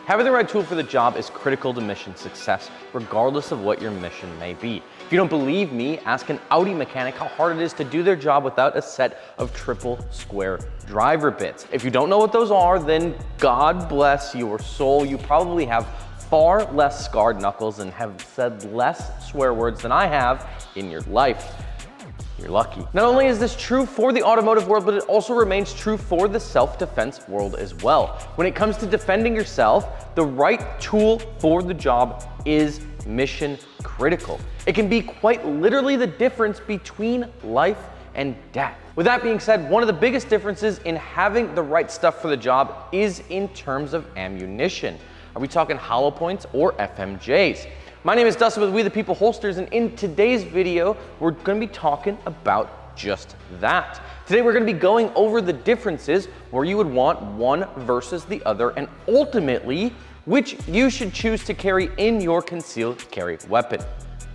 Having the right tool for the job is critical to mission success, regardless of what your mission may be. If you don't believe me, ask an Audi mechanic how hard it is to do their job without a set of triple square driver bits. If you don't know what those are, then God bless your soul. You probably have far less scarred knuckles and have said less swear words than I have in your life. You're lucky. Not only is this true for the automotive world, but it also remains true for the self-defense world as well. When it comes to defending yourself, the right tool for the job is mission critical. It can be quite literally the difference between life and death. With that being said, one of the biggest differences in having the right stuff for the job is in terms of ammunition. Are we talking hollow points or FMJs? My name is Dustin with We the People Holsters, and in today's video, we're gonna be talking about just that. Today, we're gonna be going over the differences where you would want one versus the other, and ultimately, which you should choose to carry in your concealed carry weapon.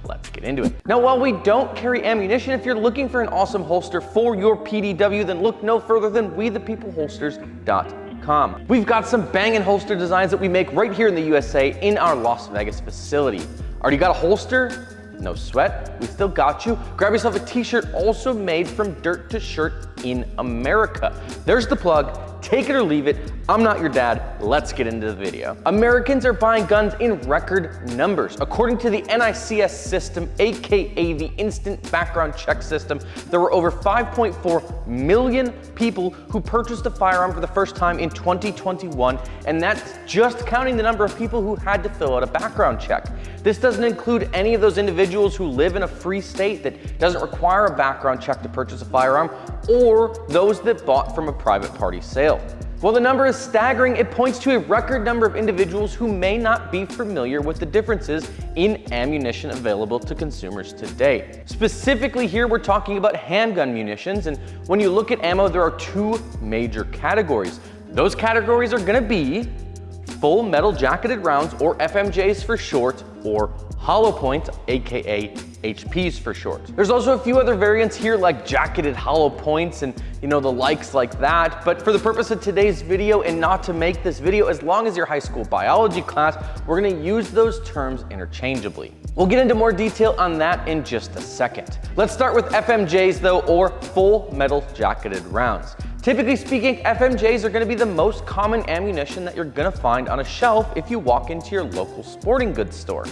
Let's get into it. Now, while we don't carry ammunition, if you're looking for an awesome holster for your PDW, then look no further than WeThePeopleHolsters.com. We've got some banging holster designs that we make right here in the USA in our Las Vegas facility. Already got a holster? No sweat, we still got you. Grab yourself a t-shirt also made from dirt to shirt in America. There's the plug. Take it or leave it. I'm not your dad. Let's get into the video. Americans are buying guns in record numbers. According to the NICS system, AKA the Instant Background Check System, there were over 5.4 million people who purchased a firearm for the first time in 2021, and that's just counting the number of people who had to fill out a background check. This doesn't include any of those individuals who live in a free state that doesn't require a background check to purchase a firearm, or those that bought from a private party sale. While the number is staggering, it points to a record number of individuals who may not be familiar with the differences in ammunition available to consumers today. Specifically here, we're talking about handgun munitions, and when you look at ammo, there are two major categories. Those categories are gonna be full metal jacketed rounds, or FMJs for short, or hollow point, AKA HPs for short. There's also a few other variants here like jacketed hollow points and the likes like that, but for the purpose of today's video and not to make this video as long as your high school biology class, we're gonna use those terms interchangeably. We'll get into more detail on that in just a second. Let's start with FMJs though, or full metal jacketed rounds. Typically speaking, FMJs are gonna be the most common ammunition that you're gonna find on a shelf if you walk into your local sporting goods store.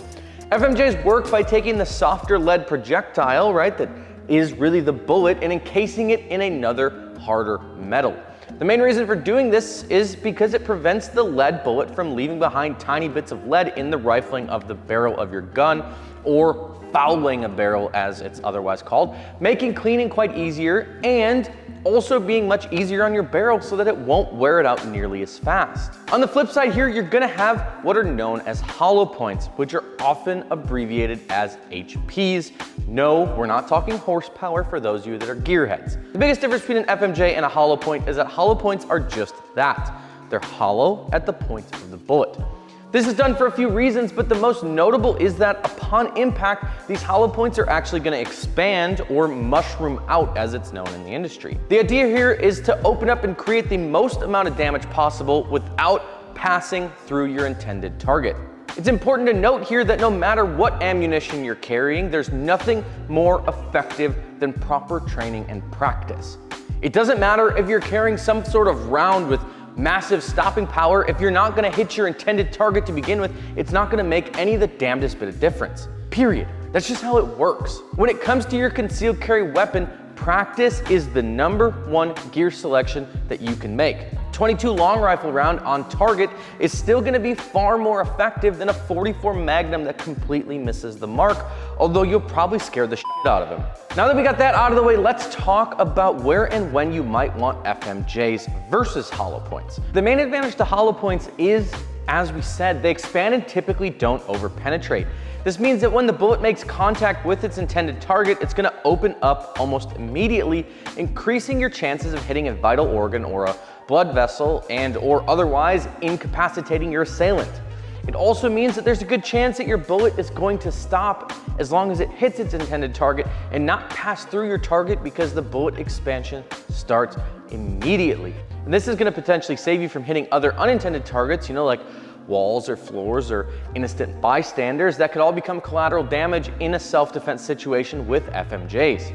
FMJs work by taking the softer lead projectile, right, that is really the bullet, and encasing it in another harder metal. The main reason for doing this is because it prevents the lead bullet from leaving behind tiny bits of lead in the rifling of the barrel of your gun, or fouling a barrel as it's otherwise called, making cleaning quite easier and also being much easier on your barrel so that it won't wear it out nearly as fast. On the flip side here, you're gonna have what are known as hollow points, which are often abbreviated as HPs. No, we're not talking horsepower for those of you that are gearheads. The biggest difference between an FMJ and a hollow point is that hollow points are just that. They're hollow at the point of the bullet. This is done for a few reasons, but the most notable is that upon impact, these hollow points are actually gonna expand or mushroom out as it's known in the industry. The idea here is to open up and create the most amount of damage possible without passing through your intended target. It's important to note here that no matter what ammunition you're carrying, there's nothing more effective than proper training and practice. It doesn't matter if you're carrying some sort of round with massive stopping power. If you're not gonna hit your intended target to begin with, it's not gonna make any of the damnedest bit of difference, period. That's just how it works. When it comes to your concealed carry weapon, practice is the #1 gear selection that you can make. 22 long rifle round on target is still gonna be far more effective than a 44 Magnum that completely misses the mark, although you'll probably scare the shit out of him. Now that we got that out of the way, let's talk about where and when you might want FMJs versus hollow points. The main advantage to hollow points is, as we said, they expand and typically don't over-penetrate. This means that when the bullet makes contact with its intended target, it's gonna open up almost immediately, increasing your chances of hitting a vital organ or a blood vessel or otherwise incapacitating your assailant. It also means that there's a good chance that your bullet is going to stop as long as it hits its intended target and not pass through your target, because the bullet expansion starts immediately. And this is gonna potentially save you from hitting other unintended targets, like walls or floors or innocent bystanders that could all become collateral damage in a self-defense situation with FMJs.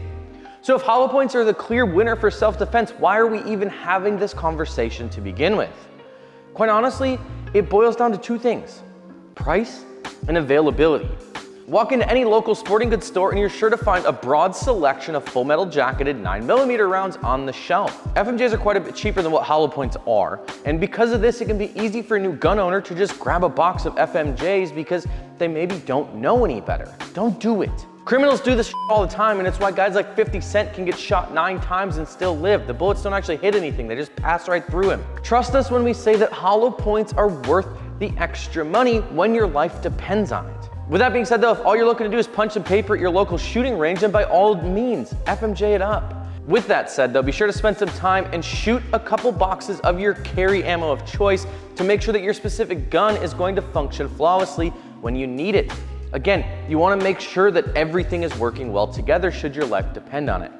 So if hollow points are the clear winner for self-defense, why are we even having this conversation to begin with? Quite honestly, it boils down to two things: price and availability. Walk into any local sporting goods store and you're sure to find a broad selection of full metal jacketed 9mm rounds on the shelf. FMJs are quite a bit cheaper than what hollow points are, and because of this, it can be easy for a new gun owner to just grab a box of FMJs because they maybe don't know any better. Don't do it. Criminals do this all the time, and it's why guys like 50 Cent can get shot 9 times and still live. The bullets don't actually hit anything, they just pass right through him. Trust us when we say that hollow points are worth the extra money when your life depends on it. With that being said though, if all you're looking to do is punch some paper at your local shooting range, then by all means, FMJ it up. With that said though, be sure to spend some time and shoot a couple boxes of your carry ammo of choice to make sure that your specific gun is going to function flawlessly when you need it. Again, you want to make sure that everything is working well together should your life depend on it.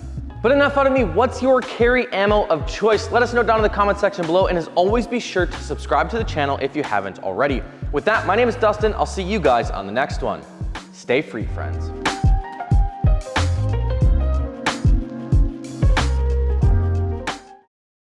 But enough out of me, what's your carry ammo of choice? Let us know down in the comment section below, and as always, be sure to subscribe to the channel if you haven't already. With that, my name is Dustin. I'll see you guys on the next one. Stay free, friends.